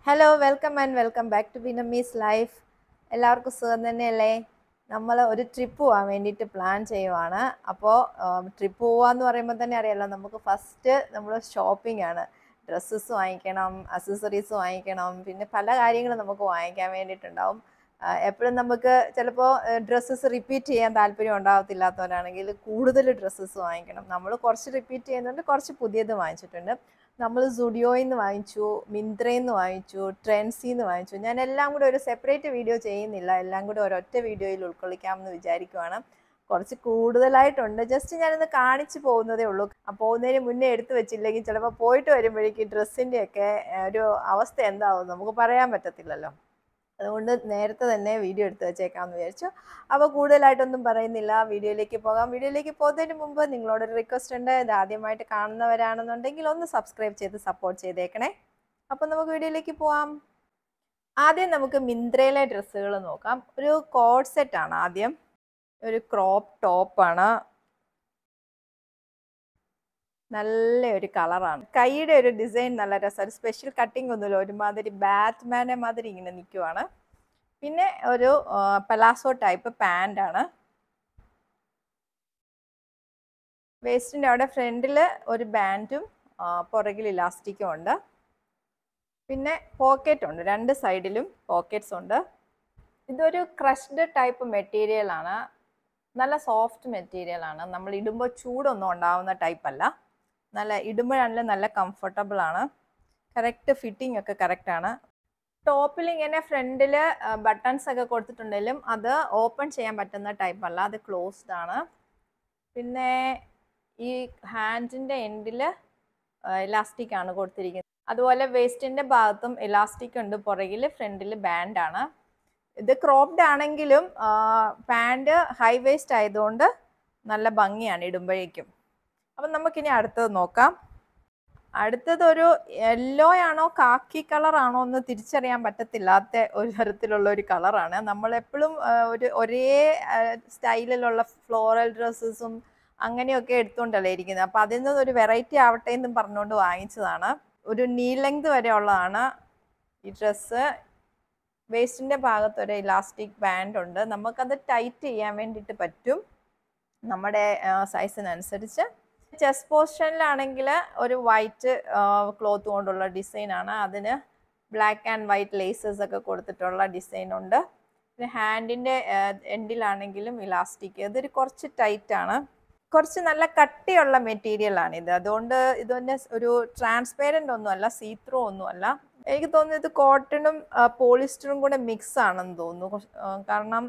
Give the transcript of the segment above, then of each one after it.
Hello welcome and welcome back to ബിനമീസ് life. എല്ലാവർക്കും സുഖം തന്നെയല്ലേ? നമ്മൾ ഒരു ട്രിപ്പ് പോകാൻ വേണ്ടിയിട്ട് പ്ലാൻ ചെയ്യുവാണ്. അപ്പോൾ ട്രിപ്പ് പോവാന്ന് പറയുമ്പോൾ തന്നെ അറിയാലോ, നമുക്ക് ഫസ്റ്റ് നമ്മൾ ഷോപ്പിംഗ് ആണ്. ഡ്രസ്സസ് വാങ്ങിക്കണം, അക്സസറീസ് വാങ്ങിക്കണം, പിന്നെ പല കാര്യങ്ങളും നമുക്ക് വാങ്ങിക്കാൻ വേണ്ടിയിട്ടുണ്ടാവും. എപ്പോഴും നമുക്ക് ചിലപ്പോൾ ഡ്രസ്സസ് റിപ്പീറ്റ് ചെയ്യാൻ താല്പര്യം ഉണ്ടാകത്തില്ലാത്തവരാണെങ്കിൽ കൂടുതൽ ഡ്രസ്സസ് വാങ്ങിക്കണം. നമ്മൾ കുറച്ച് റിപ്പീറ്റ് ചെയ്യുന്നുണ്ട്, കുറച്ച് പുതിയത് വാങ്ങിച്ചിട്ടുണ്ട്. നമ്മൾ സുഡിയോയിൽ നിന്ന് വാങ്ങിച്ചു, മിന്ത്രയിൽ നിന്ന് വാങ്ങിച്ചു, ട്രെൻഡ്സിൽ നിന്ന് വാങ്ങിച്ചു. ഞാൻ എല്ലാം കൂടെ ഒരു സെപ്പറേറ്റ് വീഡിയോ ചെയ്യുന്നില്ല, എല്ലാം കൂടെ ഒരൊറ്റ വീഡിയോയിൽ ഉൾക്കൊള്ളിക്കാമെന്ന് വിചാരിക്കുവാണ്. കുറച്ച് കൂടുതലായിട്ടുണ്ട്, ജസ്റ്റ് ഞാനൊന്ന് കാണിച്ചു പോകുന്നതേ ഉള്ളൂ. പോകുന്നതിന് മുന്നേ എടുത്തു വെച്ചില്ലെങ്കിൽ ചിലപ്പോൾ പോയിട്ട് വരുമ്പോഴേക്കും ഡ്രസ്സിൻ്റെയൊക്കെ ഒരു അവസ്ഥ എന്താവും നമുക്ക് പറയാൻ പറ്റത്തില്ലല്ലോ. അതുകൊണ്ട് നേരത്തെ തന്നെ വീഡിയോ എടുത്ത് വെച്ചേക്കാമെന്ന് വിചാരിച്ചു. അപ്പോൾ കൂടുതലായിട്ടൊന്നും പറയുന്നില്ല, വീഡിയോയിലേക്ക് പോകാം. വീഡിയോയിലേക്ക് പോകുന്നതിന് മുമ്പ് നിങ്ങളോടൊരു റിക്വസ്റ്റ് ഉണ്ട്. ഇത് ആദ്യമായിട്ട് കാണുന്നവരാണെന്നുണ്ടെങ്കിൽ ഒന്ന് സബ്സ്ക്രൈബ് ചെയ്ത് സപ്പോർട്ട് ചെയ്തേക്കണേ. അപ്പം നമുക്ക് വീഡിയോയിലേക്ക് പോവാം. ആദ്യം നമുക്ക് മിന്ത്രയിലെ ഡ്രസ്സുകൾ നോക്കാം. ഒരു കോഡ് സെറ്റാണ് ആദ്യം. ഒരു ക്രോപ്പ് ടോപ്പാണ്, നല്ല ഒരു കളറാണ്. കൈയുടെ ഒരു ഡിസൈൻ നല്ല രസമാണ്. സ്പെഷ്യൽ കട്ടിങ് ഒന്നുമില്ല, ഒരുമാതിരി ബാറ്റ്മാനെ മാതിരി ഇങ്ങനെ നിൽക്കുവാണ്. പിന്നെ ഒരു പലാസോ ടൈപ്പ് പാൻ്റാണ്. വേസ്റ്റിൻ്റെ അവിടെ ഫ്രണ്ടിൽ ഒരു ബാൻഡും പുറകിൽ ഇലാസ്റ്റിക്കും ഉണ്ട്. പിന്നെ പോക്കറ്റ് ഉണ്ട്, രണ്ട് സൈഡിലും പോക്കറ്റ്സ് ഉണ്ട്. ഇതൊരു ക്രഷ്ഡ് ടൈപ്പ് മെറ്റീരിയലാണ്, നല്ല സോഫ്റ്റ് മെറ്റീരിയലാണ്. നമ്മൾ ഇടുമ്പോൾ ചൂടൊന്നും ഉണ്ടാവുന്ന ടൈപ്പല്ല. നല്ല ഇടുമ്പോഴാണെങ്കിലും നല്ല കംഫർട്ടബിൾ ആണ്. കറക്റ്റ് ഫിറ്റിംഗ് ഒക്കെ കറക്റ്റാണ്. ടോപ്പിൽ ഇങ്ങനെ ഫ്രണ്ടിൽ ബട്ടൺസ് ഒക്കെ കൊടുത്തിട്ടുണ്ടെങ്കിലും അത് ഓപ്പൺ ചെയ്യാൻ പറ്റുന്ന ടൈപ്പ് അല്ല, അത് ക്ലോസ്ഡ് ആണ്. പിന്നെ ഈ ഹാൻഡിൻ്റെ എൻഡിൽ ഇലാസ്റ്റിക് ആണ് കൊടുത്തിരിക്കുന്നത്. അതുപോലെ വേസ്റ്റിൻ്റെ ഭാഗത്തും ഇലാസ്റ്റിക് ഉണ്ട്, പുറകിൽ ഫ്രണ്ടിൽ ബാൻഡാണ്. ഇത് ക്രോപ്ഡ് ആണെങ്കിലും പാൻറ് ഹൈ വേസ്റ്റ് ആയതുകൊണ്ട് നല്ല ഭംഗിയാണ് ഇടുമ്പോഴേക്കും. അപ്പം നമുക്കിനി അടുത്തത് നോക്കാം. അടുത്തതൊരു യെല്ലോ ആണോ കാക്കി കളറാണോ എന്ന് തിരിച്ചറിയാൻ പറ്റത്തില്ലാത്ത ഒരു തരത്തിലുള്ള ഒരു കളറാണ്. നമ്മളെപ്പോഴും ഒരേ സ്റ്റൈലിലുള്ള ഫ്ലോറൽ ഡ്രസ്സസും അങ്ങനെയൊക്കെ എടുത്തുകൊണ്ടല്ലേ ഇരിക്കുന്നത്. അപ്പം അതിൽ നിന്നൊരു വെറൈറ്റി ആവട്ടെ എന്നും പറഞ്ഞുകൊണ്ട് വാങ്ങിച്ചതാണ്. ഒരു നീ ലെങ്ത് വരെ ഉള്ളതാണ് ഈ ഡ്രസ്സ്. വേസ്റ്റിൻ്റെ ഭാഗത്തൊരു ഇലാസ്റ്റിക് ബാൻഡ് ഉണ്ട്, നമുക്കത് ടൈറ്റ് ചെയ്യാൻ വേണ്ടിയിട്ട് പറ്റും നമ്മുടെ സൈസിനനുസരിച്ച്. ചെസ്റ്റ് പോർഷനിലാണെങ്കിൽ ഒരു വൈറ്റ് ക്ലോത്ത് കൊണ്ടുള്ള ഡിസൈനാണ്, അതിന് ബ്ലാക്ക് ആൻഡ് വൈറ്റ് ലേസസ് ഒക്കെ കൊടുത്തിട്ടുള്ള ഡിസൈൻ ഉണ്ട്. പിന്നെ ഹാൻഡിൻ്റെ എൻഡിലാണെങ്കിലും ഇലാസ്റ്റിക്, ഇതൊരു കുറച്ച് ടൈറ്റാണ്. കുറച്ച് നല്ല കട്ടിയുള്ള മെറ്റീരിയലാണ് ഇത്, അതുകൊണ്ട് ഇതൊന്നെ ഒരു ട്രാൻസ്പെറൻ്റ് ഒന്നുമല്ല, സീത്രൂ ഒന്നുമല്ല. എനിക്ക് തോന്നുന്നു ഇത് കോട്ടണും പോളിസ്റ്ററും കൂടെ മിക്സ് ആണെന്ന് തോന്നുന്നു. കാരണം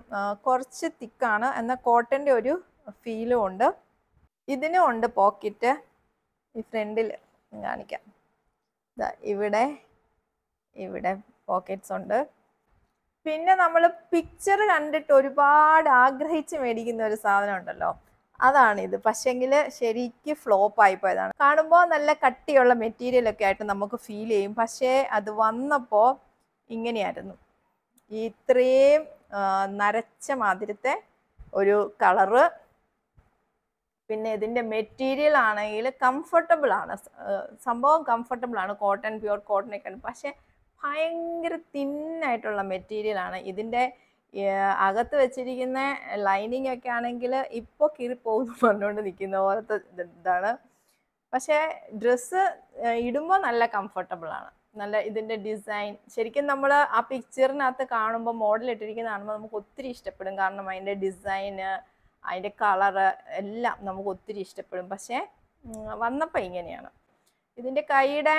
കുറച്ച് തിക്കാണ്, എന്നാൽ കോട്ടൻ്റെ ഒരു ഫീലും ഉണ്ട്. ഇതിനും ഉണ്ട് പോക്കറ്റ്, ഈ ഫ്രണ്ടിൽ കാണിക്കാം. ഇവിടെ ഇവിടെ പോക്കറ്റ്സ് ഉണ്ട്. പിന്നെ നമ്മൾ പിക്ചർ കണ്ടിട്ട് ഒരുപാട് ആഗ്രഹിച്ച് മേടിക്കുന്ന ഒരു സാധനം ഉണ്ടല്ലോ, അതാണിത്. പക്ഷെങ്കിൽ ശരിക്കും ഫ്ലോപ്പ് ആയിപ്പോയതാണ്. കാണുമ്പോൾ നല്ല കട്ടിയുള്ള മെറ്റീരിയൽ ഒക്കെ ആയിട്ട് നമുക്ക് ഫീൽ ചെയ്യും, പക്ഷേ അത് വന്നപ്പോൾ ഇങ്ങനെയായിരുന്നു. ഇത്രയും നരച്ച മാതിരത്തെ ഒരു കളറ്. പിന്നെ ഇതിൻ്റെ മെറ്റീരിയൽ ആണെങ്കിൽ കംഫർട്ടബിൾ ആണ്, സംഭവം കംഫർട്ടബിൾ ആണ്, കോട്ടൺ, പ്യുവർ കോട്ടൺ ഒക്കെ. പക്ഷെ ഭയങ്കര തിന്നായിട്ടുള്ള മെറ്റീരിയലാണ്. ഇതിൻ്റെ അകത്ത് വെച്ചിരിക്കുന്ന ലൈനിങ് ഒക്കെ ആണെങ്കിൽ ഇപ്പോൾ കീറിപ്പോകുന്നു പറഞ്ഞുകൊണ്ട് നിൽക്കുന്ന പോലത്തെ ഇതാണ്. പക്ഷേ ഡ്രസ്സ് ഇടുമ്പോൾ നല്ല കംഫർട്ടബിൾ ആണ്. നല്ല ഇതിൻ്റെ ഡിസൈൻ ശരിക്കും നമ്മൾ ആ പിക്ചറിനകത്ത് കാണുമ്പോൾ, മോഡൽ ഇട്ടിരിക്കുന്ന കാണുമ്പോൾ നമുക്ക് ഒത്തിരി ഇഷ്ടപ്പെടും. കാരണം അതിൻ്റെ ഡിസൈന്, അതിൻ്റെ കളറ് എല്ലാം നമുക്ക് ഒത്തിരി ഇഷ്ടപ്പെടും. പക്ഷേ വന്നപ്പോൾ ഇങ്ങനെയാണ്. ഇതിൻ്റെ കൈയുടെ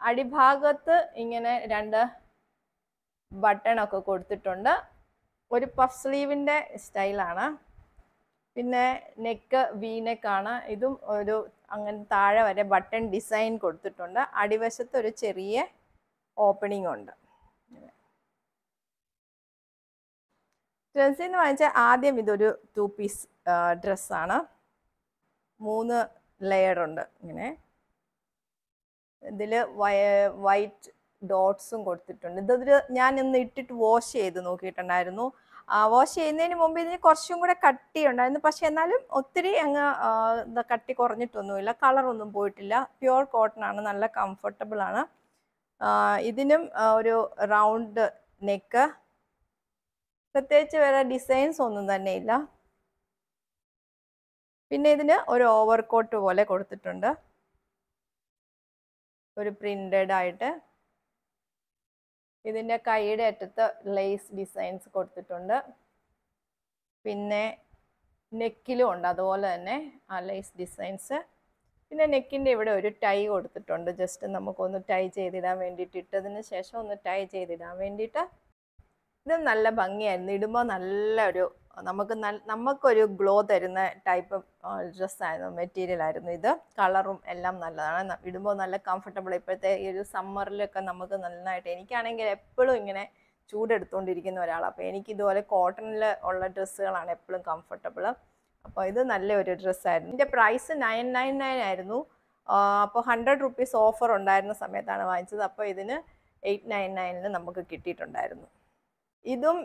അടിഭാഗത്ത് ഇങ്ങനെ രണ്ട് ബട്ടണൊക്കെ കൊടുത്തിട്ടുണ്ട്. ഒരു പഫ് സ്ലീവിൻ്റെ സ്റ്റൈലാണ്. പിന്നെ നെക്ക് വി നെക്കാണ്. ഇതും ഒരു അങ്ങനെ താഴെ വരെ ബട്ടൺ ഡിസൈൻ കൊടുത്തിട്ടുണ്ട്. അടിവശത്ത് ഒരു ചെറിയ ഓപ്പണിംഗ് ഉണ്ട്. ഡ്രസ്സിൽ നിന്ന് വാങ്ങിച്ചാൽ ആദ്യം ഇതൊരു 2 പീസ് ഡ്രസ്സാണ്. 3 ലെയർ ഉണ്ട് ഇങ്ങനെ. ഇതിൽ വൈറ്റ് ഡോട്ട്സും കൊടുത്തിട്ടുണ്ട്. ഇതൊരു ഞാൻ ഇന്ന് ഇട്ടിട്ട് വാഷ് ചെയ്ത് നോക്കിയിട്ടുണ്ടായിരുന്നു. വാഷ് ചെയ്യുന്നതിന് മുമ്പ് ഇതിന് കുറച്ചും കൂടെ കട്ടി ഉണ്ടായിരുന്നു. പക്ഷെ എന്നാലും ഒത്തിരി അങ്ങ് കട്ടി കുറഞ്ഞിട്ടൊന്നുമില്ല, കളറൊന്നും പോയിട്ടില്ല. പ്യുവർ കോട്ടൺ ആണ്, നല്ല കംഫർട്ടബിൾ ആണ്. ഇതിനും ഒരു റൗണ്ട് നെക്ക്, പ്രത്യേകിച്ച് വേറെ ഡിസൈൻസ് ഒന്നും തന്നെ ഇല്ല. പിന്നെ ഇതിന് ഒരു ഓവർകോട്ട് പോലെ കൊടുത്തിട്ടുണ്ട്, ഒരു പ്രിന്റഡ് ആയിട്ട്. ഇതിൻ്റെ കൈയുടെ അറ്റത്ത് ലേസ് ഡിസൈൻസ് കൊടുത്തിട്ടുണ്ട്. പിന്നെ നെക്കിലും ഉണ്ട് അതുപോലെ തന്നെ ആ ലേസ് ഡിസൈൻസ്. പിന്നെ നെക്കിൻ്റെ ഇവിടെ ഒരു ടൈ കൊടുത്തിട്ടുണ്ട്, ജസ്റ്റ് നമുക്കൊന്ന് ടൈ ചെയ്തിടാൻ വേണ്ടിയിട്ട്, ഇട്ടതിന് ശേഷം ഒന്ന് ടൈ ചെയ്തിടാൻ വേണ്ടിയിട്ട്. ഇത് നല്ല ഭംഗിയായിരുന്നു, ഇടുമ്പോൾ നല്ലൊരു നമുക്കൊരു ഗ്ലോ തരുന്ന ടൈപ്പ് ഡ്രസ്സായിരുന്നു, മെറ്റീരിയൽ ആയിരുന്നു ഇത്. കളറും എല്ലാം നല്ലതാണ്, ഇടുമ്പോൾ നല്ല കംഫർട്ടബിൾ. ഇപ്പോഴത്തെ ഈ ഒരു സമ്മറിലൊക്കെ നമുക്ക് നന്നായിട്ട്, എനിക്കാണെങ്കിൽ എപ്പോഴും ഇങ്ങനെ ചൂടെടുത്തുകൊണ്ടിരിക്കുന്ന ഒരാളാണ്, അപ്പോൾ എനിക്ക് ഇതുപോലെ കോട്ടണിൽ ഉള്ള ഡ്രസ്സുകളാണ് എപ്പോഴും കംഫർട്ടബിൾ. അപ്പോൾ ഇത് നല്ലൊരു ഡ്രസ്സായിരുന്നു. ഇതിൻ്റെ പ്രൈസ് 999 ആയിരുന്നു. അപ്പോൾ 100 റുപ്പീസ് ഓഫർ ഉണ്ടായിരുന്ന സമയത്താണ് വാങ്ങിച്ചത്. അപ്പോൾ ഇതിന് 899 നമുക്ക് കിട്ടിയിട്ടുണ്ടായിരുന്നു. ഇതും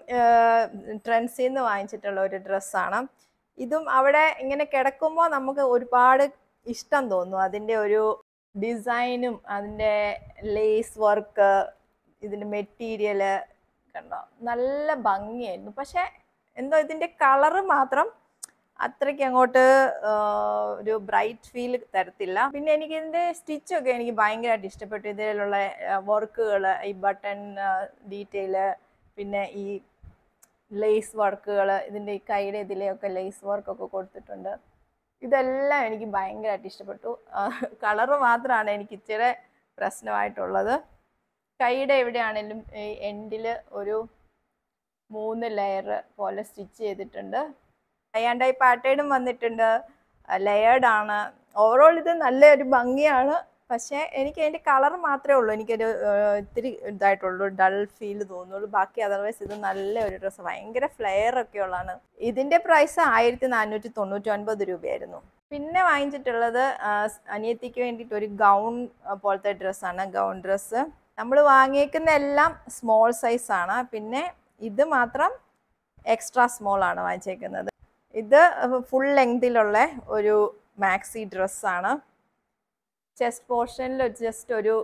ട്രെൻഡ്സിൽ നിന്ന് വാങ്ങിച്ചിട്ടുള്ള ഒരു ഡ്രസ്സാണ്. ഇതും അവിടെ ഇങ്ങനെ കിടക്കുമ്പോൾ നമുക്ക് ഒരുപാട് ഇഷ്ടം തോന്നും, അതിൻ്റെ ഒരു ഡിസൈനും അതിൻ്റെ ലേസ് വർക്ക്, ഇതിൻ്റെ മെറ്റീരിയൽ കണ്ടോ, നല്ല ഭംഗിയായിരുന്നു. പക്ഷെ എന്തോ ഇതിൻ്റെ കളറ് മാത്രം അത്രയ്ക്ക് അങ്ങോട്ട് ഒരു ബ്രൈറ്റ് ഫീൽ തരത്തില്ല. പിന്നെ എനിക്ക് ഇതിൻ്റെ സ്റ്റിച്ചൊക്കെ എനിക്ക് ഭയങ്കരമായിട്ട് ഇഷ്ടപ്പെട്ടു. ഇതിലുള്ള വർക്കുകൾ, ഈ ബട്ടൺ ഡീറ്റെയിൽ, പിന്നെ ഈ ലേസ് വർക്കുകൾ, ഇതിൻ്റെ ഈ കൈയുടെ ഇതിലെയൊക്കെ ലേസ് വർക്കൊക്കെ കൊടുത്തിട്ടുണ്ട്. ഇതെല്ലാം എനിക്ക് ഭയങ്കരമായിട്ട് ഇഷ്ടപ്പെട്ടു. കളറ് മാത്രമാണ് എനിക്ക് ഇച്ചിരി പ്രശ്നമായിട്ടുള്ളത്. കൈയുടെ എവിടെയാണെങ്കിലും ഈ എൻഡിൽ ഒരു 3 ലെയർ പോലെ സ്റ്റിച്ച് ചെയ്തിട്ടുണ്ട്. ടൈ ആൻഡ് ഡൈ പാറ്റേണും വന്നിട്ടുണ്ട്, ലെയേർഡാണ്. ഓവറോൾ ഇത് നല്ലൊരു ഭംഗിയാണ്. പക്ഷേ എനിക്ക് അതിൻ്റെ കളർ മാത്രമേ ഉള്ളൂ എനിക്കൊരു ഇത്തിരി ഇതായിട്ടുള്ളൂ, ഡൾ ഫീൽ തോന്നുള്ളൂ. ബാക്കി അതർവൈസ് ഇത് നല്ലൊരു ഡ്രസ്സ്, ഭയങ്കര ഫ്ലെയർ ഒക്കെ ഉള്ളതാണ്. ഇതിൻ്റെ പ്രൈസ് 1499 രൂപയായിരുന്നു. പിന്നെ വാങ്ങിച്ചിട്ടുള്ളത് അനിയത്തിക്ക് വേണ്ടിയിട്ട് ഒരു ഗൗൺ പോലത്തെ ഡ്രസ്സാണ്, ഗൗൺ ഡ്രസ്സ്. നമ്മൾ വാങ്ങിയേക്കുന്ന എല്ലാം സ്മോൾ സൈസാണ്, പിന്നെ ഇത് മാത്രം എക്സ്ട്രാ സ്മോൾ ആണ് വാങ്ങിച്ചേക്കുന്നത്. ഇത് ഫുൾ ലെങ്തിലുള്ള ഒരു മാക്സി ഡ്രസ്സാണ്. ചെസ്റ്റ് പോർഷനിൽ ജസ്റ്റ് ഒരു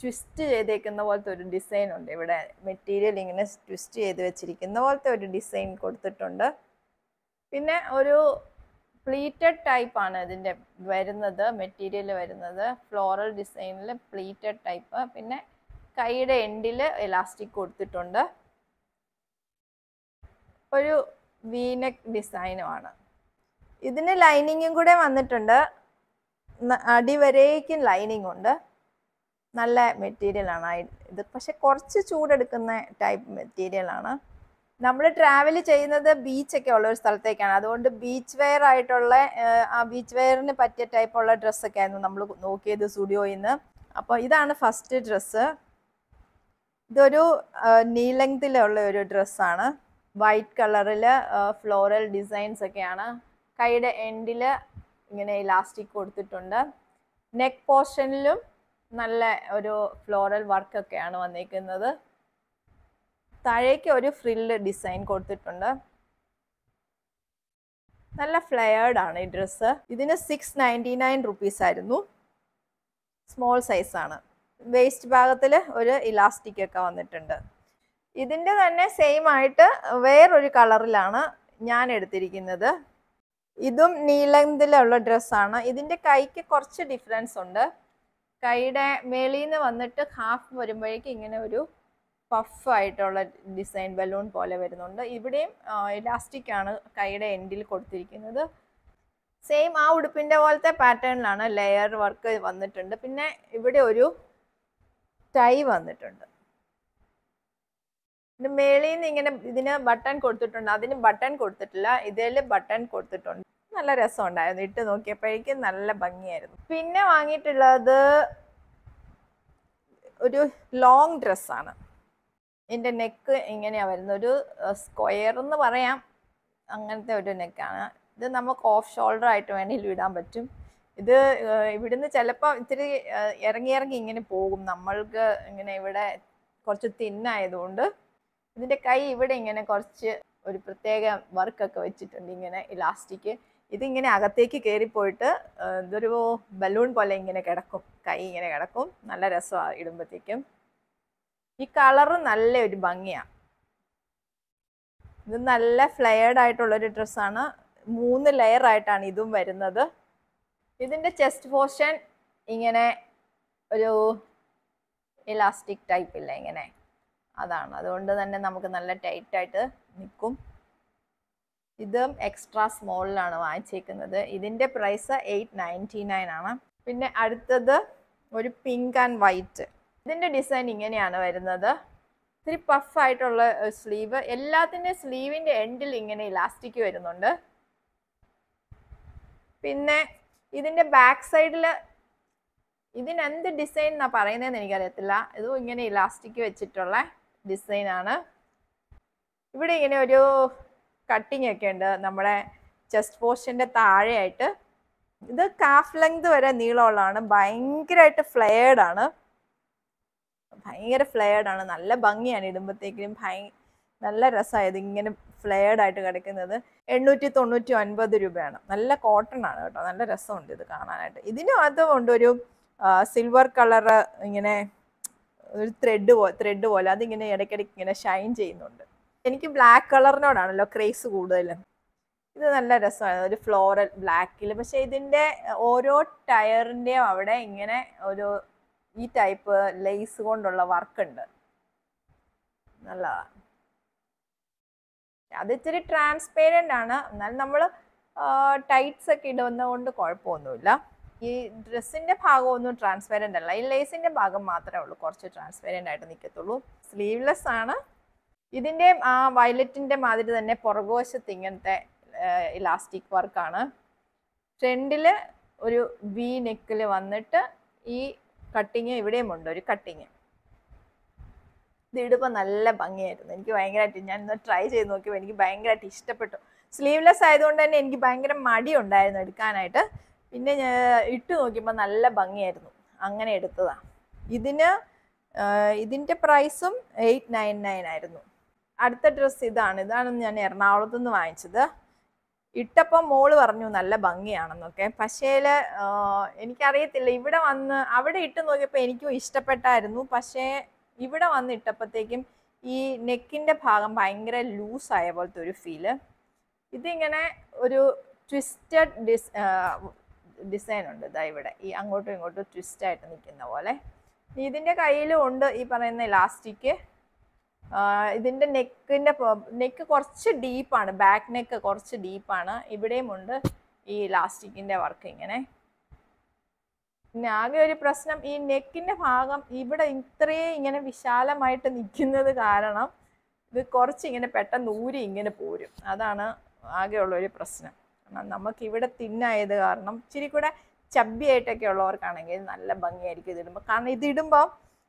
ട്വിസ്റ്റ് ചെയ്തേക്കുന്ന പോലത്തെ ഒരു ഡിസൈൻ ഉണ്ട്. ഇവിടെ മെറ്റീരിയൽ ഇങ്ങനെ ട്വിസ്റ്റ് ചെയ്ത് വെച്ചിരിക്കുന്ന പോലത്തെ ഒരു ഡിസൈൻ കൊടുത്തിട്ടുണ്ട്. പിന്നെ ഒരു പ്ലീറ്റഡ് ടൈപ്പാണ് ഇതിൻ്റെ വരുന്നത്, മെറ്റീരിയൽ വരുന്നത് ഫ്ലോറൽ ഡിസൈനിൽ പ്ലീറ്റഡ് ടൈപ്പ്. പിന്നെ കൈയുടെ എൻഡിൽ എലാസ്റ്റിക് കൊടുത്തിട്ടുണ്ട്, ഒരു വീനെക്ക് ഡിസൈനുമാണ്. ഇതിന് ലൈനിങ്ങും കൂടെ വന്നിട്ടുണ്ട്, അടിവരേക്കും ലൈനിങ് ഉണ്ട്. നല്ല മെറ്റീരിയലാണ് ഇത്, പക്ഷെ കുറച്ച് ചൂടെടുക്കുന്ന ടൈപ്പ് മെറ്റീരിയലാണ്. നമ്മൾ ട്രാവൽ ചെയ്യുന്നത് ബീച്ചൊക്കെ ഉള്ള ഒരു സ്ഥലത്തേക്കാണ്, അതുകൊണ്ട് ബീച്ച് വെയർ ആയിട്ടുള്ള ആ ബീച്ച് വെയറിന് പറ്റിയ ടൈപ്പുള്ള ഡ്രസ്സൊക്കെ ആയിരുന്നു നമ്മൾ നോക്കിയത് സ്റ്റുഡിയോയിൽ നിന്ന്. അപ്പോൾ ഇതാണ് ഫസ്റ്റ് ഡ്രസ്സ്. ഇതൊരു നീ ലെങ്തിലുള്ള ഒരു ഡ്രസ്സാണ്, വൈറ്റ് കളറിൽ ഫ്ലോറൽ ഡിസൈൻസ് ഒക്കെയാണ്. കൈയുടെ എൻഡിൽ ഇങ്ങനെ ഇലാസ്റ്റിക് കൊടുത്തിട്ടുണ്ട്. നെക്ക് പോർഷനിലും നല്ല ഒരു ഫ്ലോറൽ വർക്കൊക്കെയാണ് വന്നിരിക്കുന്നത്. താഴേക്ക് ഒരു ഫ്രില്ല് ഡിസൈൻ കൊടുത്തിട്ടുണ്ട്. നല്ല ഫ്ലെയർഡ് ആണ് ഈ ഡ്രസ്സ്. ഇതിന് 699 റുപ്പീസ് ആയിരുന്നു, സ്മോൾ സൈസാണ്. വേസ്റ്റ് ഭാഗത്തിൽ ഒരു ഇലാസ്റ്റിക് ഒക്കെ വന്നിട്ടുണ്ട്. ഇതിൻ്റെ തന്നെ സെയിം ആയിട്ട് വേറൊരു കളറിലാണ് ഞാൻ എടുത്തിരിക്കുന്നത്. ഇതും നീ ലെങ്തിലുള്ള ഡ്രസ്സാണ്. ഇതിൻ്റെ കൈക്ക് കുറച്ച് ഡിഫറൻസ് ഉണ്ട്. കൈയുടെ മേളിൽ നിന്ന് വന്നിട്ട് ഹാഫ് വരുമ്പോഴേക്കും ഇങ്ങനെ ഒരു പഫ് ആയിട്ടുള്ള ഡിസൈൻ ബലൂൺ പോലെ വരുന്നുണ്ട്. ഇവിടെയും ഇലാസ്റ്റിക് ആണ് കൈയുടെ എൻഡിൽ കൊടുത്തിരിക്കുന്നത്. സെയിം ആ ഉടുപ്പിൻ്റെ പോലത്തെ പാറ്റേണിലാണ് ലെയർ വർക്ക് വന്നിട്ടുണ്ട്. പിന്നെ ഇവിടെ ഒരു ടൈ വന്നിട്ടുണ്ട്. ഇത് മേളിൽ നിന്ന് ഇങ്ങനെ ഇതിന് ബട്ടൺ കൊടുത്തിട്ടുണ്ട്, അതിന് ബട്ടൺ കൊടുത്തിട്ടില്ല, ഇതിൽ ബട്ടൺ കൊടുത്തിട്ടുണ്ട്. നല്ല രസമുണ്ടായിരുന്നു, ഇട്ട് നോക്കിയപ്പോഴേക്കും നല്ല ഭംഗിയായിരുന്നു. പിന്നെ വാങ്ങിയിട്ടുള്ളത് ഒരു ലോങ് ഡ്രസ്സാണ്. ഇതിൻ്റെ നെക്ക് ഇങ്ങനെയാണ് വരുന്നത്, ഒരു സ്ക്വയർ എന്ന് പറയാം, അങ്ങനത്തെ ഒരു നെക്കാണ്. ഇത് നമുക്ക് ഓഫ് ഷോൾഡർ ആയിട്ട് വേണമെങ്കിലും ഇടാൻ പറ്റും. ഇത് ഇവിടുന്ന് ചിലപ്പോൾ ഇത്തിരി ഇറങ്ങി ഇങ്ങനെ പോകും, നമ്മൾക്ക് ഇങ്ങനെ ഇവിടെ കുറച്ച് തിന്നായതുകൊണ്ട്. ഇതിൻ്റെ കൈ ഇവിടെ ഇങ്ങനെ കുറച്ച് ഒരു പ്രത്യേക വർക്കൊക്കെ വെച്ചിട്ടുണ്ട്, ഇങ്ങനെ ഇലാസ്റ്റിക്. ഇതിങ്ങനെ അകത്തേക്ക് കയറിപ്പോയിട്ട് ഇതൊരു ബലൂൺ പോലെ ഇങ്ങനെ കിടക്കും, കൈ ഇങ്ങനെ കിടക്കും. നല്ല രസമാണ് ഇടുമ്പോഴത്തേക്കും. ഈ കളറ് നല്ല ഒരു ഭംഗിയാണ്. ഇത് നല്ല ഫ്ലെയർഡ് ആയിട്ടുള്ളൊരു ഡ്രസ്സാണ്. 3 ലെയർ ആയിട്ടാണ് ഇതും വരുന്നത്. ഇതിൻ്റെ ചെസ്റ്റ് പോർഷൻ ഇങ്ങനെ ഒരു ഇലാസ്റ്റിക് ടൈപ്പ് ഇല്ല, ഇങ്ങനെ അതാണ്. അതുകൊണ്ട് തന്നെ നമുക്ക് നല്ല ടൈറ്റായിട്ട് നിൽക്കും. ഇതും എക്സ്ട്രാ സ്മോളിലാണ് വാങ്ങിച്ചേക്കുന്നത്. ഇതിൻ്റെ പ്രൈസ് 899 ആണ്. പിന്നെ അടുത്തത് ഒരു പിങ്ക് ആൻഡ് വൈറ്റ്. ഇതിൻ്റെ ഡിസൈൻ ഇങ്ങനെയാണ് വരുന്നത്. ഇത്തിരി പഫായിട്ടുള്ള സ്ലീവ്. എല്ലാത്തിൻ്റെ സ്ലീവിൻ്റെ എൻഡിൽ ഇങ്ങനെ ഇലാസ്റ്റിക് വരുന്നുണ്ട്. പിന്നെ ഇതിൻ്റെ ബാക്ക് സൈഡിൽ ഇതിനെന്ത് ഡിസൈൻ എന്നാണ് പറയുന്നതെന്ന് എനിക്കറിയത്തില്ല. ഇതും ഇങ്ങനെ ഇലാസ്റ്റിക് വെച്ചിട്ടുള്ള ഡിസൈനാണ്. ഇവിടെ ഇങ്ങനെ ഒരു കട്ടിങ് ഒക്കെ ഉണ്ട് നമ്മുടെ ചെസ്റ്റ് പോർഷൻ്റെ താഴെയായിട്ട്. ഇത് കാഫ് ലെങ്ത് വരെ നീളമുള്ളതാണ്. ഭയങ്കരമായിട്ട് ഫ്ലെയർഡ് ആണ്, ഭയങ്കര ഫ്ലെയർഡ് ആണ്. നല്ല ഭംഗിയാണ് ഇടുമ്പോഴത്തേക്കിനും. നല്ല രസമായത് ഇങ്ങനെ ഫ്ലെയർഡ് ആയിട്ട് കിടക്കുന്നത്. 899 രൂപയാണ്. നല്ല കോട്ടൺ ആണ് കേട്ടോ, നല്ല രസമുണ്ട് ഇത് കാണാനായിട്ട്. ഇതിനും അതുകൊണ്ട് ഒരു സിൽവർ കളറ് ഇങ്ങനെ ഒരു ത്രെഡ് പോലെ അതിങ്ങനെ ഇടയ്ക്കിടയ്ക്ക് ഇങ്ങനെ ഷൈൻ ചെയ്യുന്നുണ്ട്. എനിക്ക് ബ്ലാക്ക് കളറിനോടാണല്ലോ ക്രേസ് കൂടുതൽ. ഇത് നല്ല രസമാണ്, ഒരു ഫ്ലോറൽ ബ്ലാക്കിൽ. പക്ഷെ ഇതിൻ്റെ ഓരോ ടയറിൻ്റെയും അവിടെ ഇങ്ങനെ ഒരു ഈ ടൈപ്പ് ലേസ് കൊണ്ടുള്ള വർക്ക് ഉണ്ട്. നല്ലതാണ്. അത് ഇച്ചിരി ട്രാൻസ്പെറൻ്റ് ആണ്. എന്നാൽ നമ്മൾ ടൈറ്റ്സ് ഒക്കെ ഇടുന്നതുകൊണ്ട് കുഴപ്പമൊന്നുമില്ല. ഈ ഡ്രസ്സിൻ്റെ ഭാഗമൊന്നും ട്രാൻസ്പെറൻ്റ് അല്ല. ഈ ലേസിൻ്റെ ഭാഗം മാത്രമേ ഉള്ളൂ കുറച്ച് ട്രാൻസ്പെറൻ്റ് ആയിട്ട് നിൽക്കത്തുള്ളൂ. സ്ലീവ്ലെസ് ആണ്. ഇതിൻ്റെ ആ വയലറ്റിൻ്റെ മാതിരി തന്നെ പുറകുവശത്ത് ഇങ്ങനത്തെ ഇലാസ്റ്റിക് വർക്കാണ്. ഫ്രണ്ടിൽ ഒരു വി നെക്കിൽ വന്നിട്ട് ഈ കട്ടിങ് ഇവിടെയും ഉണ്ട്, ഒരു കട്ടിങ്. ഇത് ഇടുമ്പോൾ നല്ല ഭംഗിയായിരുന്നു. എനിക്ക് ഭയങ്കരമായിട്ട്, ഞാൻ ഇന്ന് ട്രൈ ചെയ്ത് നോക്കിയപ്പോൾ എനിക്ക് ഭയങ്കരമായിട്ട് ഇഷ്ടപ്പെട്ടു. സ്ലീവ്ലെസ് ആയതുകൊണ്ട് തന്നെ എനിക്ക് ഭയങ്കര മടി ഉണ്ടായിരുന്നു എടുക്കാനായിട്ട്. പിന്നെ ഞാൻ ഇട്ട് നോക്കിയപ്പോൾ നല്ല ഭംഗിയായിരുന്നു, അങ്ങനെ എടുത്തതാണ്. ഇതിൻ്റെ പ്രൈസും 899 ആയിരുന്നു. അടുത്ത ഡ്രസ്സ് ഇതാണ് ഞാൻ എറണാകുളത്തു നിന്ന് വാങ്ങിച്ചത്. ഇട്ടപ്പോൾ മോള് പറഞ്ഞു നല്ല ഭംഗിയാണെന്നൊക്കെ. പക്ഷേ എനിക്കറിയത്തില്ല, ഇവിടെ വന്ന് അവിടെ ഇട്ട് നോക്കിയപ്പോൾ എനിക്കും ഇഷ്ടപ്പെട്ടായിരുന്നു. പക്ഷേ ഇവിടെ വന്ന് ഇട്ടപ്പോഴത്തേക്കും ഈ നെക്കിൻ്റെ ഭാഗം ഭയങ്കര ലൂസായ പോലത്തെ ഒരു ഫീല്. ഇതിങ്ങനെ ഒരു ട്വിസ്റ്റഡ് ഡിസൈൻ ഉണ്ട്. ഇതാ ഇവിടെ ഈ അങ്ങോട്ടും ഇങ്ങോട്ടും ട്വിസ്റ്റായിട്ട് നിൽക്കുന്ന പോലെ. ഇതിൻ്റെ കയ്യിലും ഉണ്ട് ഈ പറയുന്ന ഇലാസ്റ്റിക്. ഇതിൻ്റെ നെക്ക് കുറച്ച് ഡീപ്പാണ്, ബാക്ക് നെക്ക് കുറച്ച് ഡീപ്പാണ്. ഇവിടെയും ഉണ്ട് ഈ ഇലാസ്റ്റിക്കിൻ്റെ വർക്ക് ഇങ്ങനെ. പിന്നെ ആകെ ഒരു പ്രശ്നം, ഈ നെക്കിൻ്റെ ഭാഗം ഇവിടെ ഇത്രയും ഇങ്ങനെ വിശാലമായിട്ട് നിൽക്കുന്നത് കാരണം ഇത് കുറച്ച് ഇങ്ങനെ പെട്ടെന്ന് ഊരി ഇങ്ങനെ പോരും. അതാണ് ആകെയുള്ളൊരു പ്രശ്നം. കാരണം നമുക്കിവിടെ തിന്നായത് കാരണം ഇച്ചിരി കൂടെ ചബ്ബിയായിട്ടൊക്കെ ഉള്ളവർക്കാണെങ്കിൽ നല്ല ഭംഗിയായിരിക്കും ഇതിടുമ്പോൾ. കാരണം ഇതിടുമ്പോൾ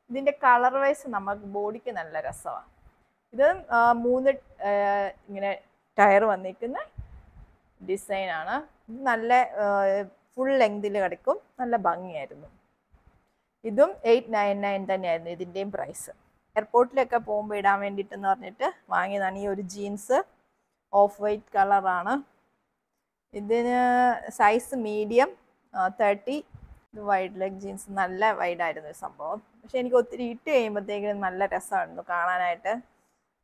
ഇതിൻ്റെ കളർ വൈസ് നമുക്ക് ബോഡിക്ക് നല്ല രസമാണ്. ഇത് 3 ഇങ്ങനെ ടയർ വന്നിരിക്കുന്ന ഡിസൈനാണ്. ഇത് നല്ല ഫുൾ ലെങ്തിൽ കിടക്കും, നല്ല ഭംഗിയായിരുന്നു. ഇതും 899 തന്നെയായിരുന്നു ഇതിൻ്റെയും പ്രൈസ്. എയർപോർട്ടിലൊക്കെ പോകുമ്പോൾ ഇടാൻ വേണ്ടിയിട്ടെന്ന് പറഞ്ഞിട്ട് വാങ്ങിയതാണ്. ഈ ഒരു ജീൻസ് ഓഫ് വൈറ്റ് കളറാണ്. ഇതിന് സൈസ് മീഡിയം 30. ഇത് വൈഡ് ലെഗ് ജീൻസ്, നല്ല വൈഡായിരുന്നു ഈ സംഭവം. പക്ഷെ എനിക്ക് ഒത്തിരി ഇട്ട് കഴിയുമ്പോഴത്തേക്കും നല്ല രസമായിരുന്നു കാണാനായിട്ട്.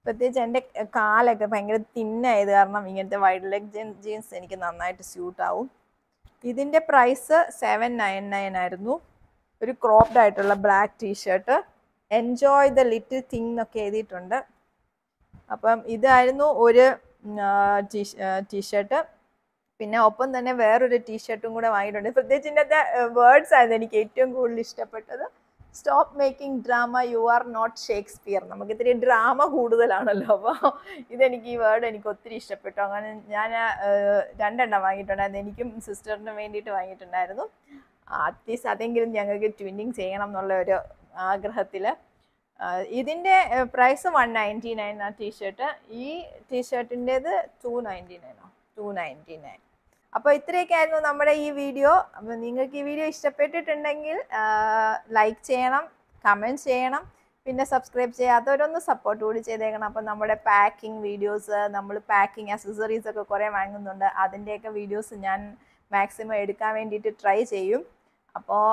പ്രത്യേകിച്ച് എൻ്റെ കാലൊക്കെ ഭയങ്കര തിന്നായത് കാരണം ഇങ്ങനത്തെ വൈഡ് ലെഗ് ജീൻസ് എനിക്ക് നന്നായിട്ട് സ്യൂട്ടാവും. ഇതിൻ്റെ പ്രൈസ് 799 ആയിരുന്നു. ഒരു ക്രോപ്ഡ് ആയിട്ടുള്ള black T-shirt. Enjoy the little thing എന്നൊക്കെ എഴുതിയിട്ടുണ്ട്. അപ്പം ഇതായിരുന്നു ഒരു ടീഷർട്ട്. പിന്നെ ഒപ്പം തന്നെ വേറൊരു ടീഷർട്ടും കൂടെ വാങ്ങിയിട്ടുണ്ട്. പ്രത്യേകിച്ച് ഇതിൻ്റെ വേർഡ്സ് ആയിരുന്നു എനിക്ക് ഏറ്റവും കൂടുതൽ ഇഷ്ടപ്പെട്ടത്. Stop making drama, you are not Shakespeare. നമുക്ക് ഇത്തിരി ഡ്രാമ കൂടുതലാണല്ലോ, അപ്പോൾ ഈ വേർഡ് എനിക്ക് ഒത്തിരി ഇഷ്ടപ്പെട്ടു. അങ്ങനെ ഞാൻ 2 എണ്ണം വാങ്ങിയിട്ടുണ്ടായിരുന്നു. എനിക്കും സിസ്റ്ററിനും വേണ്ടിയിട്ട് വാങ്ങിയിട്ടുണ്ടായിരുന്നു. അറ്റ്ലീസ്റ്റ് അതെങ്കിലും ഞങ്ങൾക്ക് ട്വിന്നിങ് ചെയ്യണം എന്നുള്ള ഒരു ആഗ്രഹത്തിൽ. ഇതിൻ്റെ പ്രൈസ് 199 ആ ടീഷർട്ട്. ഈ ടീഷർട്ടിൻ്റേത് 299. അപ്പോൾ ഇത്രയൊക്കെ ആയിരുന്നു നമ്മുടെ ഈ വീഡിയോ. അപ്പോൾ നിങ്ങൾക്ക് ഈ വീഡിയോ ഇഷ്ടപ്പെട്ടിട്ടുണ്ടെങ്കിൽ ലൈക്ക് ചെയ്യണം, കമൻറ്റ് ചെയ്യണം. പിന്നെ സബ്സ്ക്രൈബ് ചെയ്യാത്തവരൊന്ന് സപ്പോർട്ട് കൂടി ചെയ്തേക്കണം. അപ്പം നമ്മുടെ പാക്കിംഗ് വീഡിയോസ്, നമ്മൾ പാക്കിംഗ് അക്സസറീസ് ഒക്കെ കുറേ വാങ്ങുന്നുണ്ട്. അതിൻ്റെയൊക്കെ വീഡിയോസ് ഞാൻ മാക്സിമം എടുക്കാൻ വേണ്ടിയിട്ട് ട്രൈ ചെയ്യും. അപ്പോൾ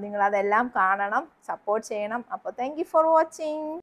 നിങ്ങളതെല്ലാം കാണണം, സപ്പോർട്ട് ചെയ്യണം. അപ്പോൾ താങ്ക് യു ഫോർ വാച്ചിങ്.